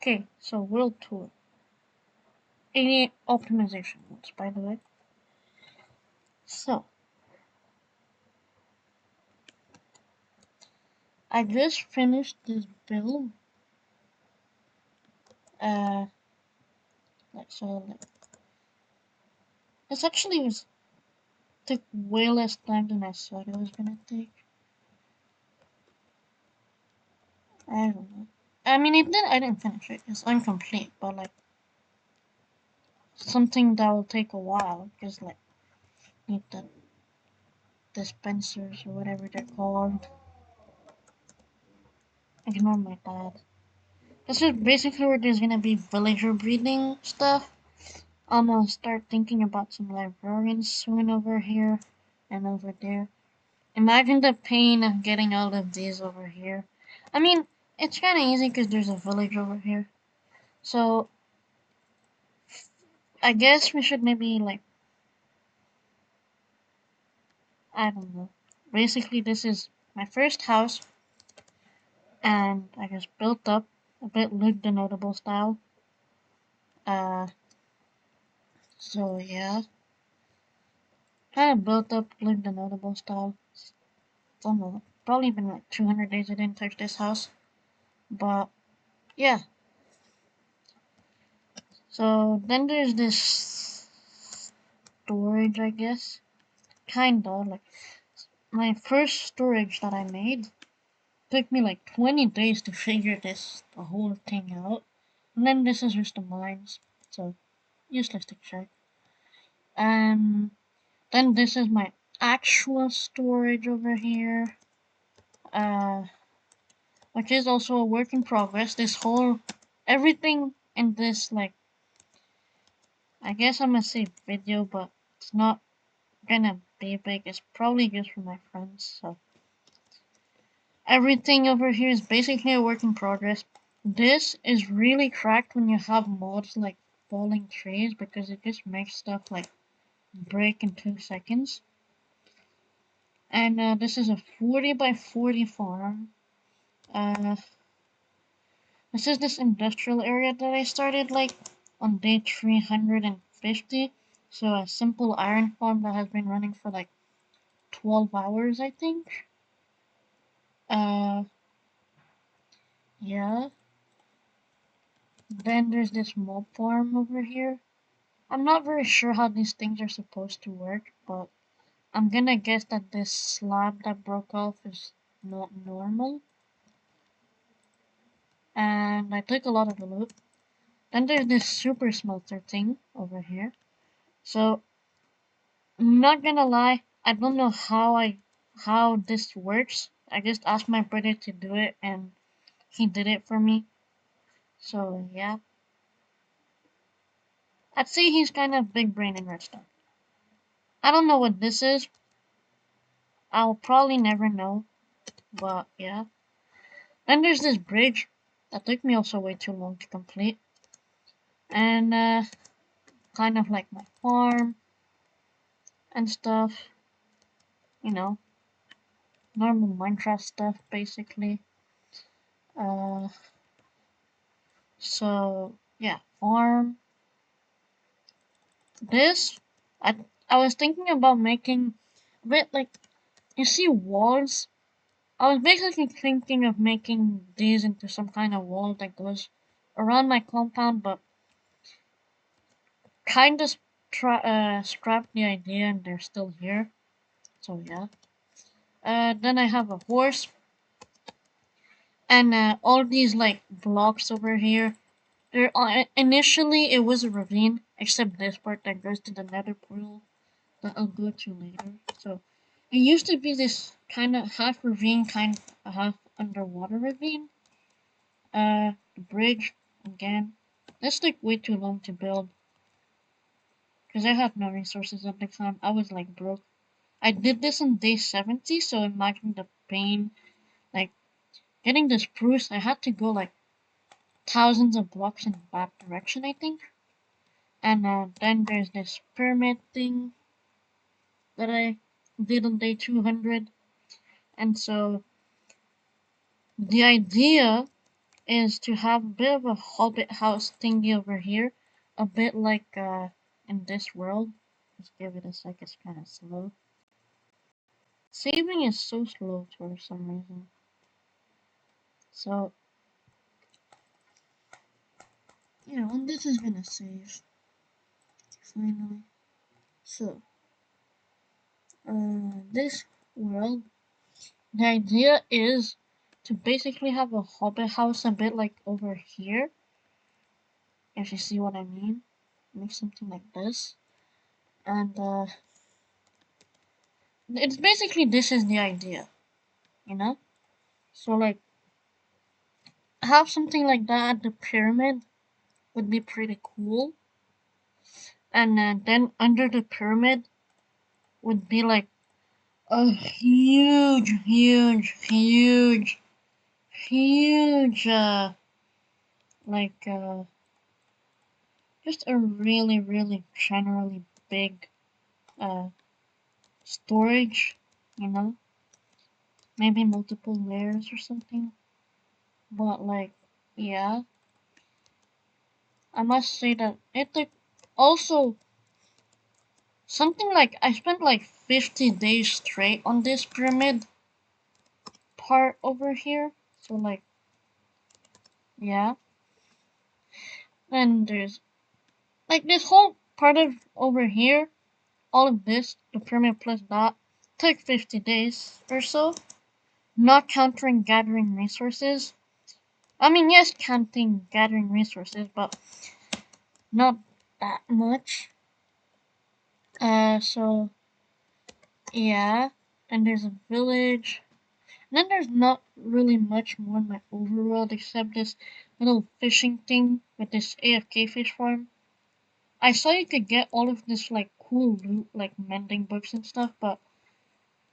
Okay, so world tour. Any optimization modes, by the way. So I just finished this build. Uh, like this actually took way less time than I thought it was gonna take. I don't know. I mean, I didn't finish it. It's incomplete, but like something that will take a while. Just like need the dispensers or whatever they're called. Ignore my dad. This is basically where there's gonna be villager breeding stuff. I'm gonna start thinking about some librarians soon over here and over there. Imagine the pain of getting all of these over here. I mean, it's kind of easy because there's a village over here. So, I guess we should maybe, like, I don't know. Basically, this is my first house, and I just built up a bit Luke the Notable style. Uh, so yeah. Kind of built up Luke the Notable style. I don't know. Probably been like 200 days I didn't touch this house. But, yeah. So, then there's this storage, I guess. Kinda, like, my first storage that I made took me like 20 days to figure the whole thing out. And then this is just the mines, so useless to check. And then this is my actual storage over here, uh, which is also a work in progress. Everything in this, like, I guess I'm gonna say video, but it's not gonna be big. It's probably just for my friends, so. Everything over here is basically a work in progress. This is really cracked when you have mods like falling trees because it just makes stuff like break in 2 seconds. And this is a 40 by 40 farm. Uh, this is this industrial area that I started like on day 350. So a simple iron farm that has been running for like 12 hours, I think. Uh, yeah. Then there's this mob farm over here. I'm not very sure how these things are supposed to work, but I'm gonna guess that this slab that broke off is not normal. And I took a lot of the loot. Then there's this super smelter thing over here. So I'm not gonna lie, I don't know how this works. I just asked my brother to do it and he did it for me. So yeah. I'd say he's kind of big brain in redstone. I don't know what this is. I'll probably never know. But yeah. Then there's this bridge that took me also way too long to complete. And kind of like my farm and stuff. You know, normal Minecraft stuff basically. Uh, so yeah, farm. This, I I was thinking about making a bit like you see walls. I was basically thinking of making these into some kind of wall that goes around my compound, but kind of scrapped the idea and they're still here. So yeah. Then I have a horse and all these like blocks over here. Initially it was a ravine, except this part that goes to the nether portal that I'll go to later. So it used to be this kind of half ravine, kind of half underwater ravine. The bridge again. This took way too long to build because I had no resources at the time. I was like broke. I did this on day 70, so imagine the pain. Like getting the spruce, I had to go like thousands of blocks in that direction, I think. And then there's this pyramid thing that I did on day 200. And so the idea is to have a bit of a hobbit house thingy over here, a bit like in this world. Let's give it a sec, it's kind of slow. Saving is so slow for some reason. So, yeah, when this is gonna save, finally. So, this world, the idea is to basically have a hobbit house a bit like over here, if you see what I mean. Make something like this. And, it's basically this is the idea, you know? So, like, have something like that at the pyramid would be pretty cool. And then under the pyramid would be like a huge, like, just a really generally big, uh, storage, you know? Maybe multiple layers or something. But, like, yeah, I must say that it took also something like I spent like 50 days straight on this pyramid part over here. So, like, yeah. And there's like this whole part of over here, all of this, the pyramid plus that, took 50 days or so. Not counting gathering resources. I mean, yes, counting gathering resources, but not that much. So, yeah. And there's a village. And then there's not really much more in my overworld except this little fishing thing with this AFK fish farm. I saw you could get all of this like cool loot, like mending books and stuff, but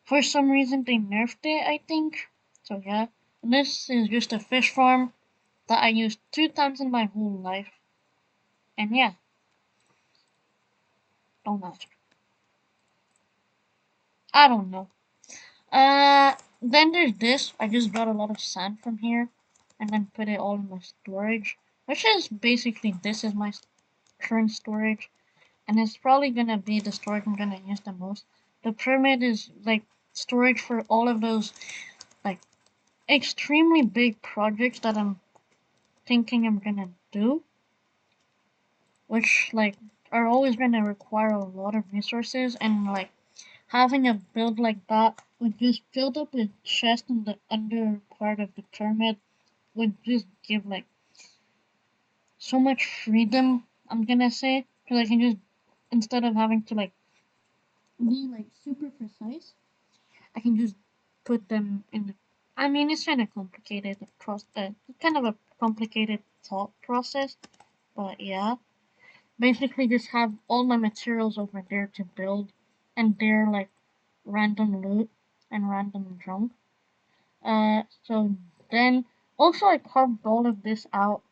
for some reason they nerfed it, I think. So yeah. And this is just a fish farm that I used 2 times in my whole life. And yeah, don't ask. I don't know. Then there's this. I just got a lot of sand from here and then put it all in my storage, which is basically this is my current storage, and it's probably gonna be the storage I'm gonna use the most. The pyramid is like storage for all of those like extremely big projects that I'm thinking I'm gonna do, which like are always gonna require a lot of resources, and like having a build like that would just fill up a chest in the under part of the pyramid would just give like so much freedom, I'm gonna say, because I can just instead of having to like be like super precise, I can just put them in the. I mean, it's kind of complicated. Kind of a complicated thought process, but yeah. Basically, just have all my materials over there to build, and they're like random loot and random junk. So then also I carved all of this out.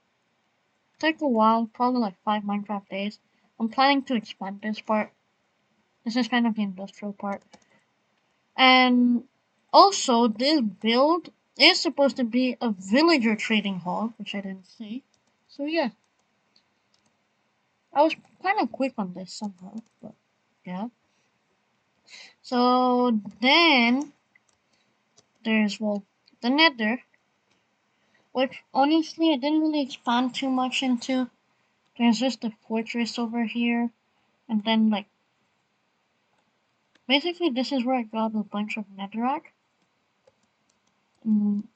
Took a while, probably like 5 Minecraft days. I'm planning to expand this part. This is kind of the industrial part. And also, this build is supposed to be a villager trading hall, which I didn't see. So yeah, I was kind of quick on this somehow, but yeah. So then there's well the Nether, which honestly I didn't really expand too much into. There's just a fortress over here, and then like basically this is where I got a bunch of netherrack. And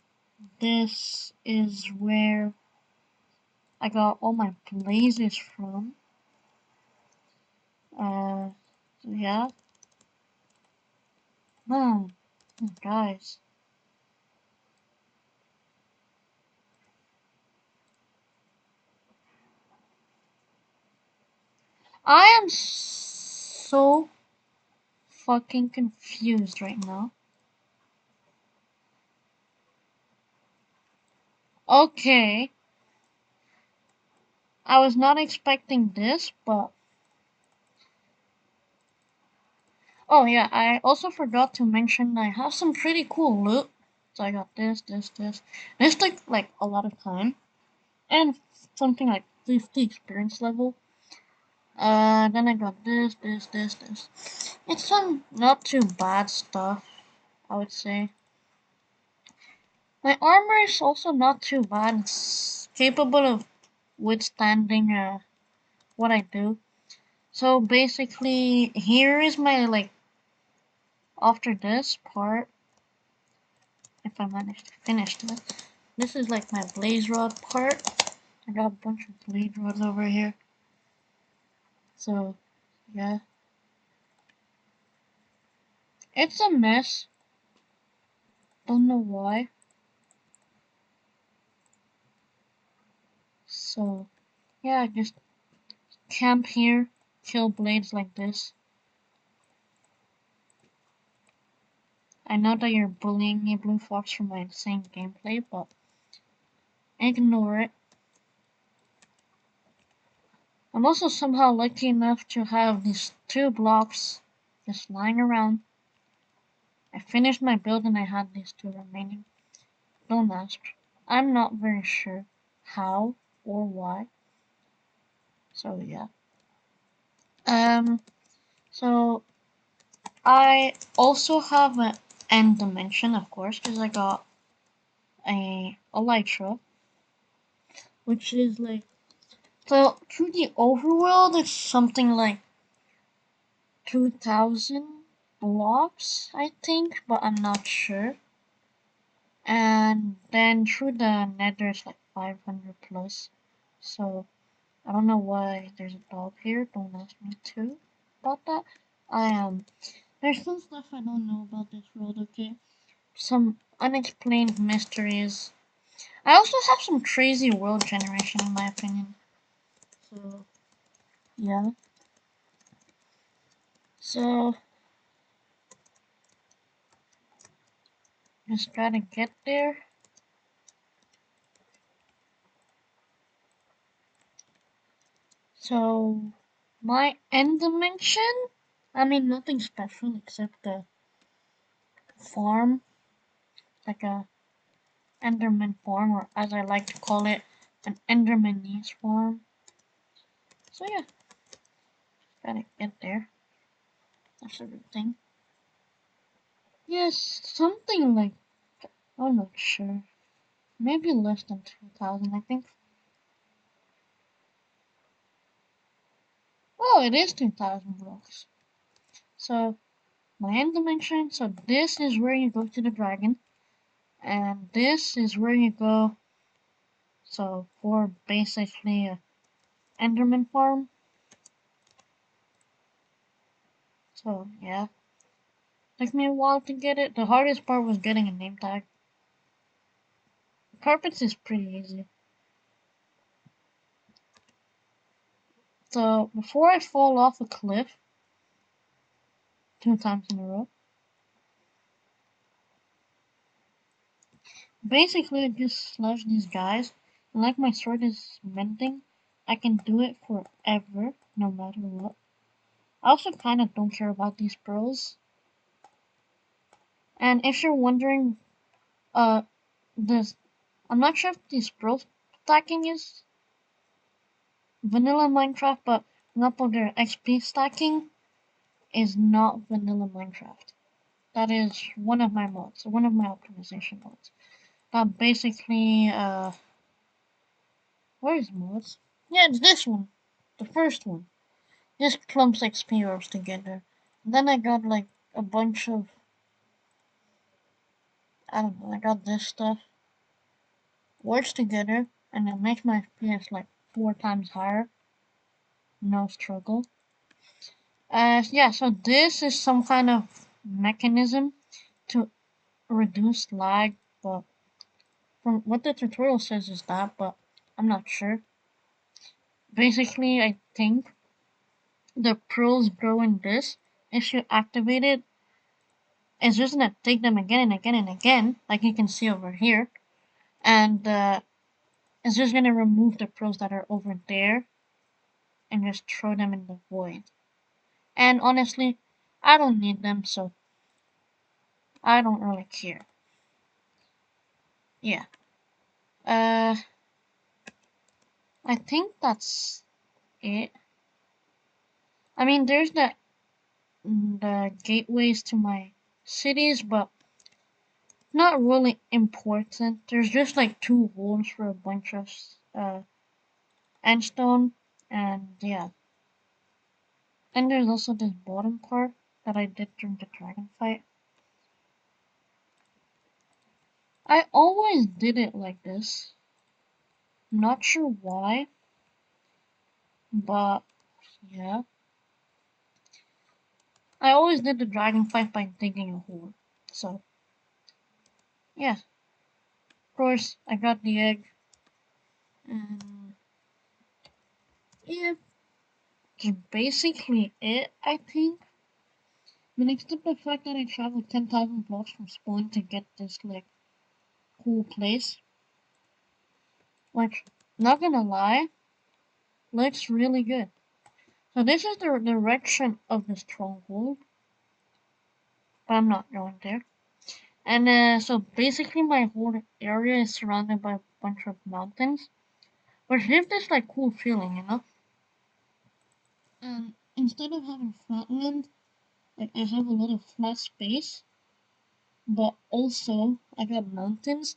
this is where I got all my blazes from. So yeah. Man, guys. I am so fucking confused right now. Okay. I was not expecting this, but oh yeah, I also forgot to mention I have some pretty cool loot. So I got this. This took like a lot of time and something like 50 experience level. Then I got this. It's some not too bad stuff, I would say. My armor is also not too bad. It's capable of withstanding what I do. So basically, here is my like after this part, if I manage to finish this. This is like my blaze rod part. I got a bunch of blaze rods over here. So yeah, it's a mess. Don't know why. So yeah, just camp here, kill blades like this. I know that you're bullying me, Blue Fox, for my insane gameplay, but ignore it. I'm also somehow lucky enough to have these 2 blocks just lying around. I finished my build and I had these 2 remaining. Don't ask. I'm not very sure how or why. So yeah. So I also have an end dimension, of course, because I got a elytra, which is like, so through the overworld it's something like 2,000 blocks, I think, but I'm not sure. And then through the nether it's like 500 plus. So I don't know why there's a dog here. Don't ask me too about that. There's some stuff I don't know about this world, okay? Some unexplained mysteries. I also have some crazy world generation in my opinion. So yeah. So just try to get there. So my end dimension, I mean nothing special except the farm, like a Enderman farm, or as I like to call it, an Endermanese farm. So yeah, gotta get there. That's a good thing. Yes, something like, I'm not sure. Maybe less than 2,000, I think. Oh, it is 2,000 blocks. So my end dimension. So this is where you go to the dragon, and this is where you go. So for basically a Enderman farm. So yeah, took me a while to get it. The hardest part was getting a name tag. Carpets is pretty easy. So before I fall off a cliff 2 times in a row, basically I just slash these guys. And like my sword is mending, I can do it forever, no matter what. I also kind of don't care about these pearls. And if you're wondering, uh, this, I'm not sure if this pearl stacking is vanilla Minecraft, but for example, their XP stacking is not vanilla Minecraft. That is one of my mods, one of my optimization mods. That basically, where's mods? Yeah, it's this one, the first one. This clumps XP orbs together. And then I got like a bunch of, I don't know, I got this stuff. Works together, and it makes my FPS like 4 times higher. No struggle. Yeah, so this is some kind of mechanism to reduce lag, but from what the tutorial says is that, but I'm not sure. Basically, I think the pearls grow in this. If you activate it, it's just gonna take them again and again and again, like you can see over here, and it's just gonna remove the pearls that are over there and just throw them in the void. And honestly, I don't need them, so I don't really care. yeah. Uh, I think that's it. I mean, there's the gateways to my cities, but not really important. There's just like two holes for a bunch of endstone, and yeah. Then there's also this bottom part that I did during the dragon fight. I always did it like this. Not sure why, but yeah. I always did the dragon fight by digging a hole. So yeah, of course I got the egg, and yeah, that's basically it. I think. I mean, except the fact that I traveled 10,000 blocks from spawn to get this like cool place, which, not gonna lie, looks really good. So this is the direction of the stronghold, but I'm not going there. And so basically my whole area is surrounded by a bunch of mountains, which gives this like cool feeling, you know? And instead of having flat land, like I have a lot of flat space, but also I got mountains,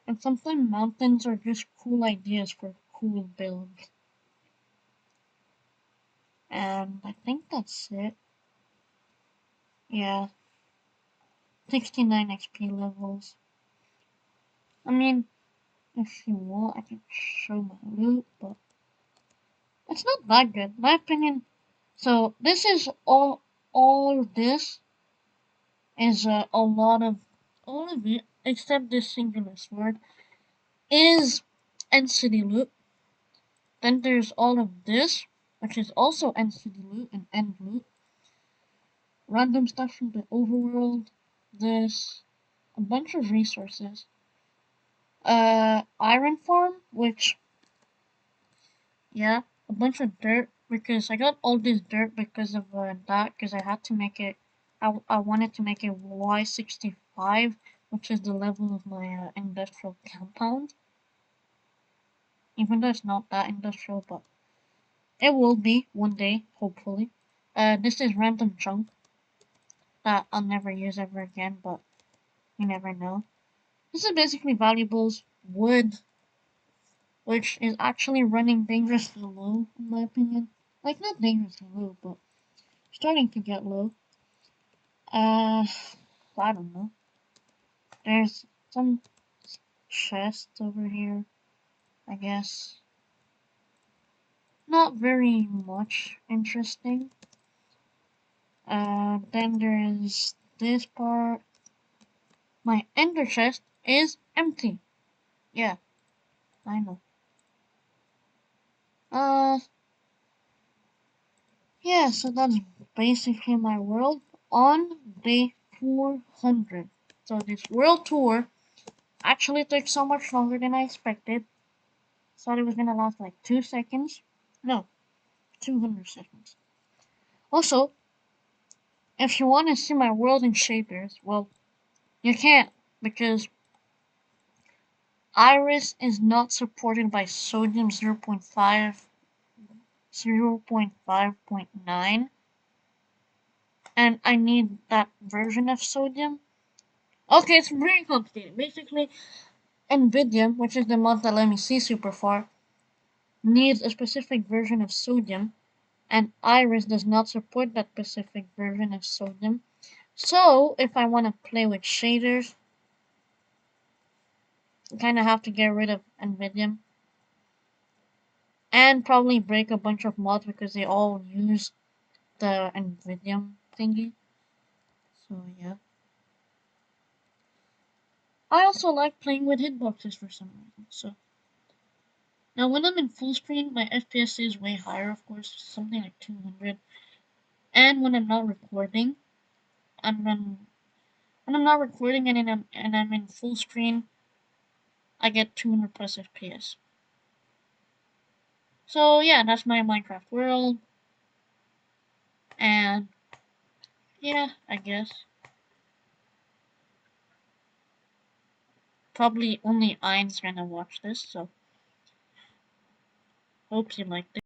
and sometimes mountains are just cool ideas for cool builds. And I think that's it. Yeah, 69 XP levels. I mean, if you want, I can show my loot, but it's not that good. My opinion. So this is all this is a lot of all of it except this singular sword is NCD loot. Then there's all of this, which is also NCD loot and end loot. Random stuff from the overworld. This a bunch of resources. Iron farm, which yeah, a bunch of dirt because I got all this dirt because of that because I had to make it. I wanted to make it Y65, which is the level of my industrial compound. Even though it's not that industrial, but it will be one day, hopefully. This is random junk that I'll never use ever again, but you never know. This is basically valuables, wood, which is actually running dangerously low, in my opinion. Like, not dangerously low, but starting to get low. Uh, I don't know. There's some chests over here, I guess. Not very much interesting. Then there's this part. My ender chest is empty. Yeah, I know. Uh, yeah, so that's basically my world on day 400. So this world tour actually took so much longer than I expected. Thought it was gonna last like 2 seconds. No, 200 seconds. Also, if you want to see my world in shaders, well, you can't because Iris is not supported by sodium 0.5, 0.5.9, and I need that version of sodium. Okay, it's very complicated. Basically, NVIDIA, which is the mod that let me see super far, needs a specific version of sodium, and Iris does not support that specific version of sodium. So, if I want to play with shaders, I kind of have to get rid of NVIDIA and probably break a bunch of mods because they all use the NVIDIA thingy. So, yeah. I also like playing with hitboxes for some reason. So, now when I'm in full screen, my FPS is way higher, of course, something like 200. And when I'm not recording, and when I'm not recording and I'm in full screen, I get 200 plus FPS. So yeah, that's my Minecraft world, and yeah, I guess probably only Ein's gonna watch this, so hope you liked it.